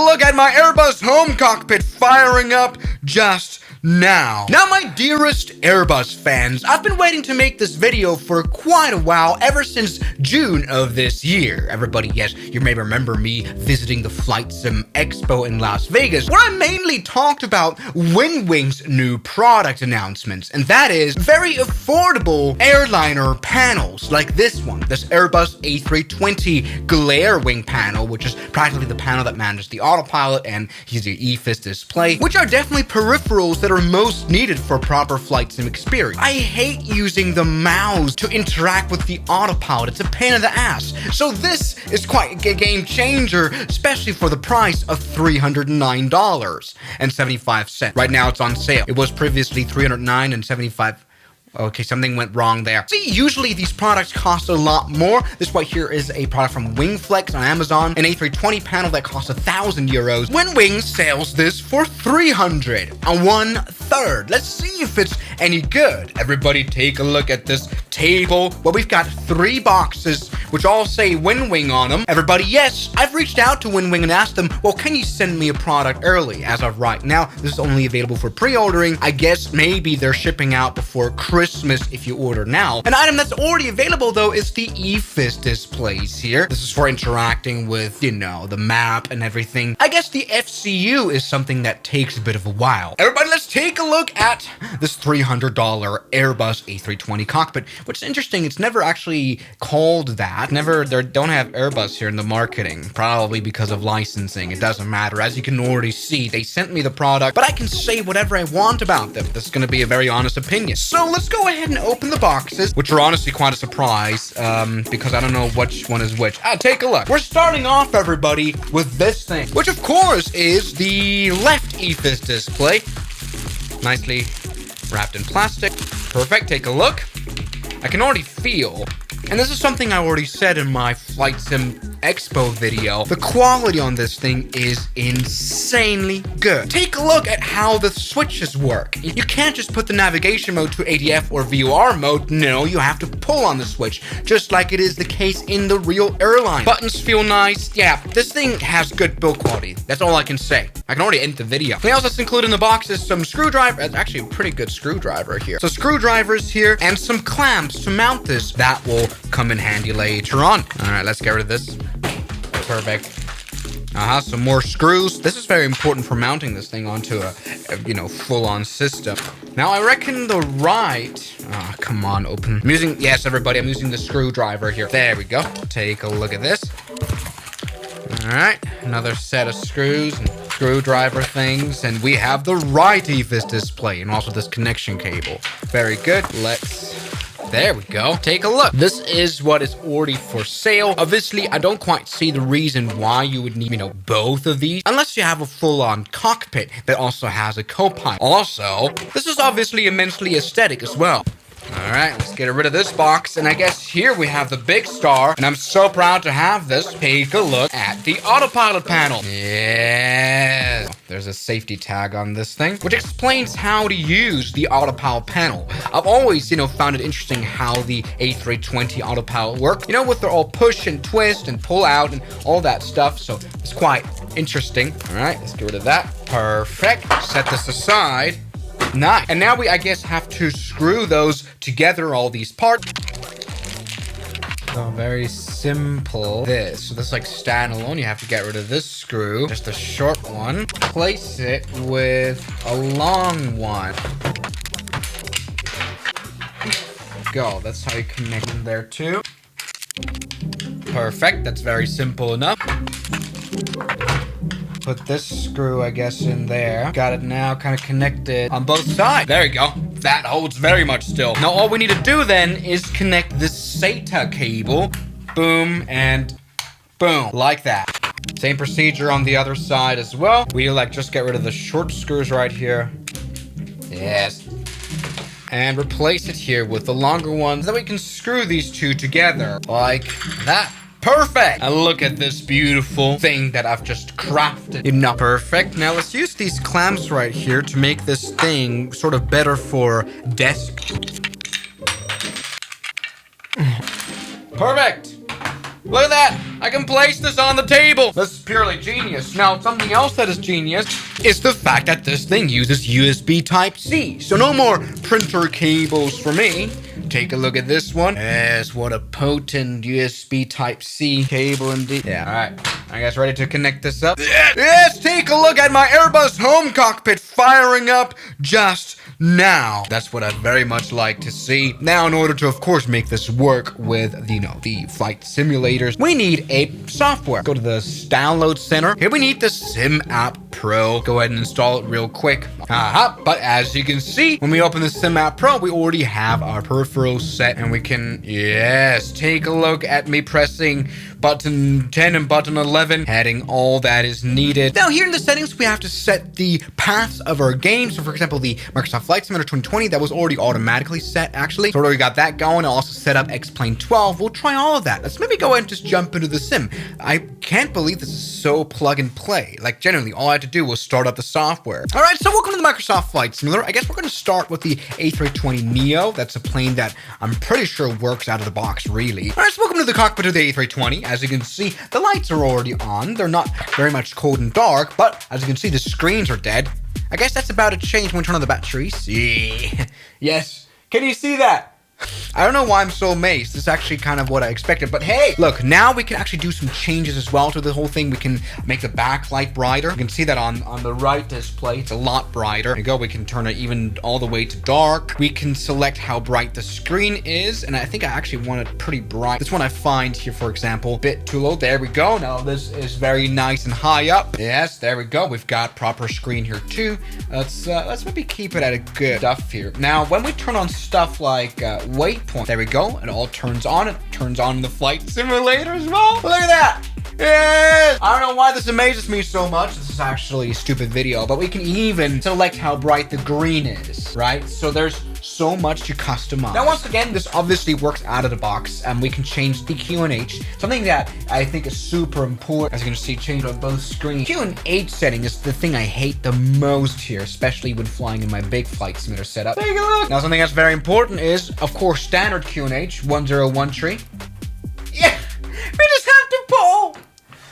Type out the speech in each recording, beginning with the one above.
look at my Airbus home cockpit firing up just now. Now, my dearest Airbus fans, I've been waiting to make this video for quite a while, ever since June of this year. Everybody, yes, you may remember me visiting the Flight Sim Expo in Las Vegas, where I mainly talked about WinWing's new product announcements, and that is very affordable airliner panels, like this one, this Airbus A320 glare wing panel, which is practically the panel that manages the autopilot and uses your EFIS display, which are definitely peripherals that are most needed for proper flight sim experience. I hate using the mouse to interact with the autopilot. It's a pain in the ass. So this is quite a game changer, especially for the price of $309.75. Right now it's on sale. It was previously $309.75. Okay, something went wrong there. See, usually these products cost a lot more. This right here is a product from Wingflex on Amazon, an A320 panel that costs €1,000. WinWing sells this for $300, a 1/3. Let's see if it's any good. Everybody take a look at this table. Well, we've got 3 boxes, which all say WinWing on them. Everybody, yes, I've reached out to WinWing and asked them, well, can you send me a product early? As of right now, this is only available for pre-ordering. I guess maybe they're shipping out before Christmas if you order now. An item that's already available, though, is the EFIS displays here. This is for interacting with, you know, the map and everything. I guess the FCU is something that takes a bit of a while. Everybody, let's take a look at this $300 Airbus A320 cockpit, which is interesting. It's never actually called that. They don't have Airbus here in the marketing, probably because of licensing. It doesn't matter. As you can already see, they sent me the product, but I can say whatever I want about them. This is going to be a very honest opinion. So let's go ahead and open the boxes, which are honestly quite a surprise, because I don't know which one is which. Take a look. We're starting off, everybody, with this thing, which of course is the left EFIS display. Nicely wrapped in plastic. Perfect. Take a look. I can already feel, and this is something I already said in my Flight Sim Expo video, the quality on this thing is insanely good. Take a look at how the switches work. You can't just put the navigation mode to ADF or VOR mode. No, you have to pull on the switch, just like it is the case in the real airline. Buttons feel nice. Yeah, this thing has good build quality. That's all I can say. I can already end the video. What else that's included in the box is some screwdriver. It's actually a pretty good screwdriver here. So screwdrivers here and some clamps to mount this. That will come in handy later on. All right, let's get rid of this. Perfect. Some more screws. This is very important for mounting this thing onto a full-on system. Now, I reckon the right... come on, open. Yes, everybody, I'm using the screwdriver here. There we go. Take a look at this. All right, another set of screws and screwdriver things, and we have the right EFIS display and also this connection cable. Very good. There we go. Take a look. This is what is already for sale. Obviously, I don't quite see the reason why you would need, both of these, unless you have a full-on cockpit that also has a co-pilot. Also, this is obviously immensely aesthetic as well. All right, let's get rid of this box. And I guess here we have the big star. And I'm so proud to have this. Take a look at the autopilot panel. Yes. There's a safety tag on this thing, which explains how to use the autopilot panel. I've always, found it interesting how the A320 autopilot works. With their all push and twist and pull out and all that stuff. So it's quite interesting. All right, let's get rid of that. Perfect. Set this aside. Nice. And now I guess, have to screw those together, all these parts. So very simple. So this is like standalone. You have to get rid of this screw, just a short one. Place it with a long one. Go. That's how you connect them there too. Perfect. That's very simple enough. Put this screw, I guess, in there. Got it now kind of connected on both sides. There you go. That holds very much still. Now, all we need to do then is connect this SATA cable. Boom and boom. Like that. Same procedure on the other side as well. We just get rid of the short screws right here. Yes. And replace it here with the longer ones. Then we can screw these two together like that. Perfect! And look at this beautiful thing that I've just crafted. Perfect. Now let's use these clamps right here to make this thing sort of better for desk. Perfect! Look at that! I can place this on the table. This is purely genius. Now, something else that is genius is the fact that this thing uses USB Type-C. So no more printer cables for me. Take a look at this one. Yes, what a potent USB Type-C cable indeed. Yeah, all right. I guess ready to connect this up. Yes, take a look at my Airbus HOMECOCKPIT firing up just now. That's what I'd very much like to see. Now, in order to, of course, make this work with the flight simulators, we need a software. Go to the download center. Here we need the Sim App Pro. Go ahead and install it real quick. But as you can see, when we open the Sim App Pro, we already have our peripherals set, and we can, yes, take a look at me pressing button 10 and button 11, adding all that is needed. Now, here in the settings, we have to set the paths of our game. So, for example, the Microsoft Flight Simulator 2020, that was already automatically set, actually. So, we already got that going. I also set up X-Plane 12. We'll try all of that. Let's maybe go ahead and just jump into the sim. I can't believe this is so plug and play. Like, generally, all I had to do was start up the software. All right, so welcome to the Microsoft Flight Simulator. I guess we're going to start with the A320neo. That's a plane that I'm pretty sure works out of the box, really. All right, so welcome to the cockpit of the A320. As you can see, the lights are already on. They're not very much cold and dark, but as you can see, the screens are dead. I guess that's about to change when we turn on the batteries. Yeah. Yes. Can you see that? I don't know why I'm so amazed. This is actually kind of what I expected. But hey, look, now we can actually do some changes as well to the whole thing. We can make the backlight brighter. You can see that on the right display. It's a lot brighter. There you go. We can turn it even all the way to dark. We can select how bright the screen is. And I think I actually want it pretty bright. This one I find here, for example, a bit too low. There we go. Now this is very nice and high up. Yes, there we go. We've got proper screen here too. Let's maybe keep it at a good stuff here. Now, when we turn on stuff like waypoint, there we go. It all turns on. It turns on the flight simulator as well. Look at that. Yes! I don't know why this amazes me so much. This is actually a stupid video, but we can even select how bright the green is, right? So there's so much to customize. Now, once again, this obviously works out of the box, and we can change the QNH. Something that I think is super important. As you can see, change on both screens. QNH setting is the thing I hate the most here, especially when flying in my big flight simulator setup. Take a look. Now, something that's very important is, of course, standard QNH 101 tree. Yeah, we just have to pull.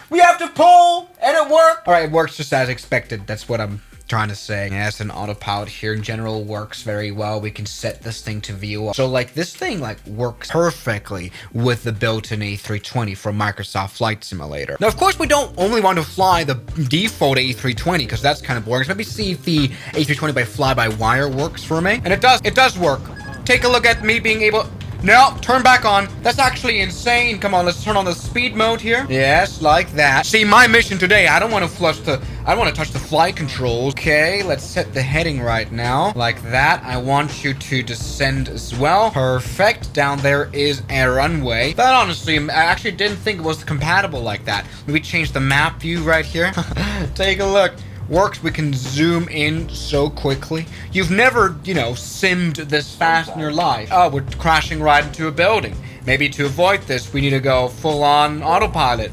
We have to pull, and it worked. All right, it works just as expected. That's what I'm trying to say. Yes, an autopilot here in general works very well. We can set this thing to view. So like this thing like works perfectly with the built-in A320 from Microsoft Flight Simulator. Now, of course, we don't only want to fly the default A320 because that's kind of boring. So maybe see if the A320 by fly-by-wire works for me. And it does work. Take a look at me being able... No, turn back on. That's actually insane. Come on, let's turn on the speed mode here. Yes, like that. See, my mission today, I don't want to touch the flight controls. Okay, let's set the heading right now. Like that. I want you to descend as well. Perfect. Down there is a runway. That honestly, I actually didn't think it was compatible like that. Maybe change the map view right here. Take a look. Works. We can zoom in so quickly. You've never, simmed this fast in your life. Oh, we're crashing right into a building. Maybe to avoid this, we need to go full-on autopilot.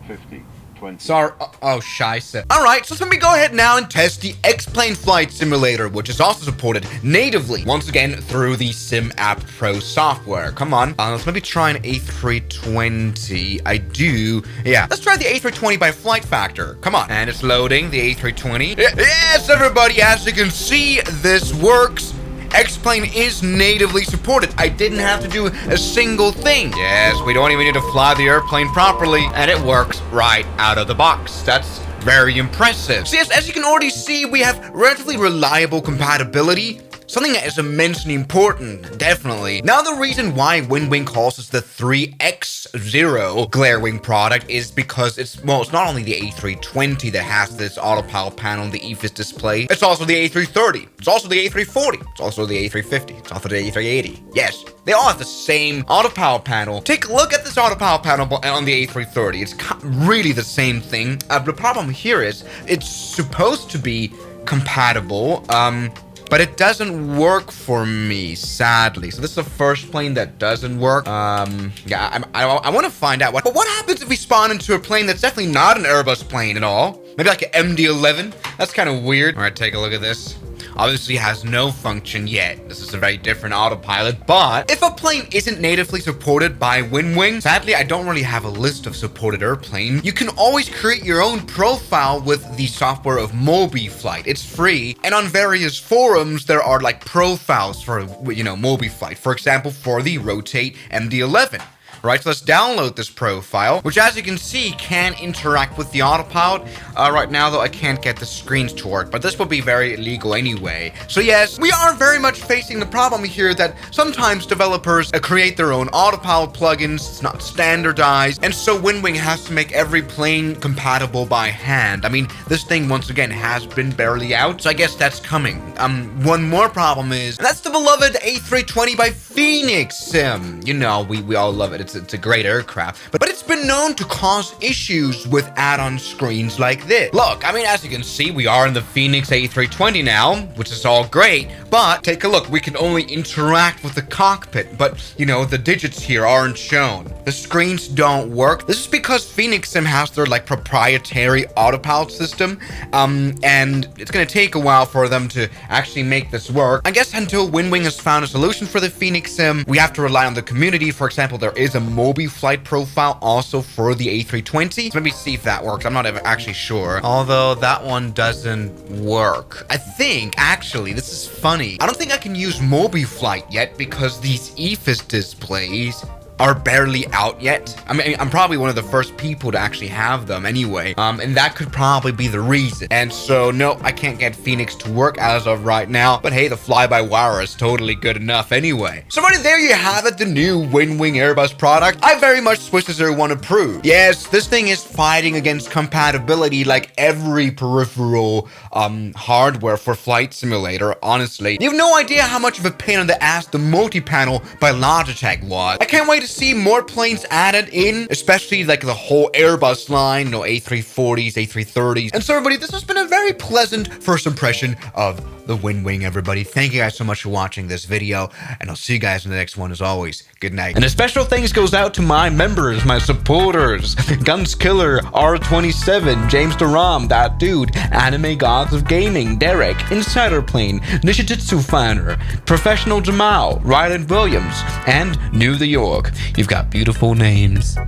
50, 20. Sorry. Oh, scheisse. All right, so let me go ahead now and test the X-Plane Flight Simulator, which is also supported natively, once again, through the Sim App Pro software. Come on. Let's maybe try an A320. I do. Yeah, let's try the A320 by Flight Factor. Come on. And it's loading the A320. Yes, everybody, as you can see, this works. X-Plane is natively supported. I didn't have to do a single thing. Yes, we don't even need to fly the airplane properly, and it works right out of the box. That's very impressive. So yes, as you can already see, we have relatively reliable compatibility. Something that is immensely important, definitely. Now, the reason why WinWing calls this the 3X0 Glairwing product is because it's not only the A320 that has this autopilot panel and the EFIS display, it's also the A330, it's also the A340, it's also the A350, it's also the A380. Yes, they all have the same autopilot panel. Take a look at this autopilot panel on the A330. It's really the same thing. The problem here is it's supposed to be compatible, but it doesn't work for me, sadly. So this is the first plane that doesn't work. Yeah, I want to find out but what happens if we spawn into a plane that's definitely not an Airbus plane at all? Maybe like an MD-11? That's kind of weird. All right, take a look at this. obviously has no function yet. This is a very different autopilot, but if a plane isn't natively supported by WinWing, sadly, I don't really have a list of supported airplanes. You can always create your own profile with the software of MobiFlight. It's free, and on various forums, there are like profiles for, MobiFlight. For example, for the Rotate MD-11. Right, so let's download this profile, which as you can see can interact with the autopilot. Right now though, I can't get the screens to work, but this will be very illegal anyway. So yes, we are very much facing the problem here that sometimes developers create their own autopilot plugins. It's not standardized, and so WinWing has to make every plane compatible by hand. I mean, this thing once again has been barely out, so I guess that's coming. One more problem is, and that's the beloved A320 by Phoenix Sim. You know, we all love it. It's a great aircraft, but it's been known to cause issues with add-on screens like this. Look, I mean, as you can see, we are in the Phoenix A320 now, which is all great, but take a look. We can only interact with the cockpit, but, the digits here aren't shown. The screens don't work. This is because Phoenix Sim has their, proprietary autopilot system, and it's gonna take a while for them to actually make this work. I guess until WinWing has found a solution for the Phoenix Sim, we have to rely on the community. For example, there is a MobiFlight profile also for the A320. So let me see if that works. I'm not actually sure. Although that one doesn't work. I think, actually, this is funny. I don't think I can use MobiFlight yet because these EFIS displays are barely out yet. I mean, I'm probably one of the first people to actually have them anyway, and that could probably be the reason. And so, no, I can't get Phoenix to work as of right now, but hey, the fly-by-wire is totally good enough anyway. So right there you have it, the new WinWing Airbus product. I very much wish this everyone approved. Yes, this thing is fighting against compatibility like every peripheral hardware for Flight Simulator, honestly. You have no idea how much of a pain in the ass the multi-panel by Logitech was. I can't wait to see more planes added in, especially like the whole Airbus line, A340s, A330s. And so everybody, this has been a very pleasant first impression of the WinWing, everybody. Thank you guys so much for watching this video, and I'll see you guys in the next one as always. Good night. And a special thanks goes out to my members, my supporters, Guns Killer, R27, James Duram, That Dude, Anime Gods of Gaming, Derek, Insider Plane, Nishijitsu Finer, Professional Jamal, Ryland Williams, and New the York. You've got beautiful names.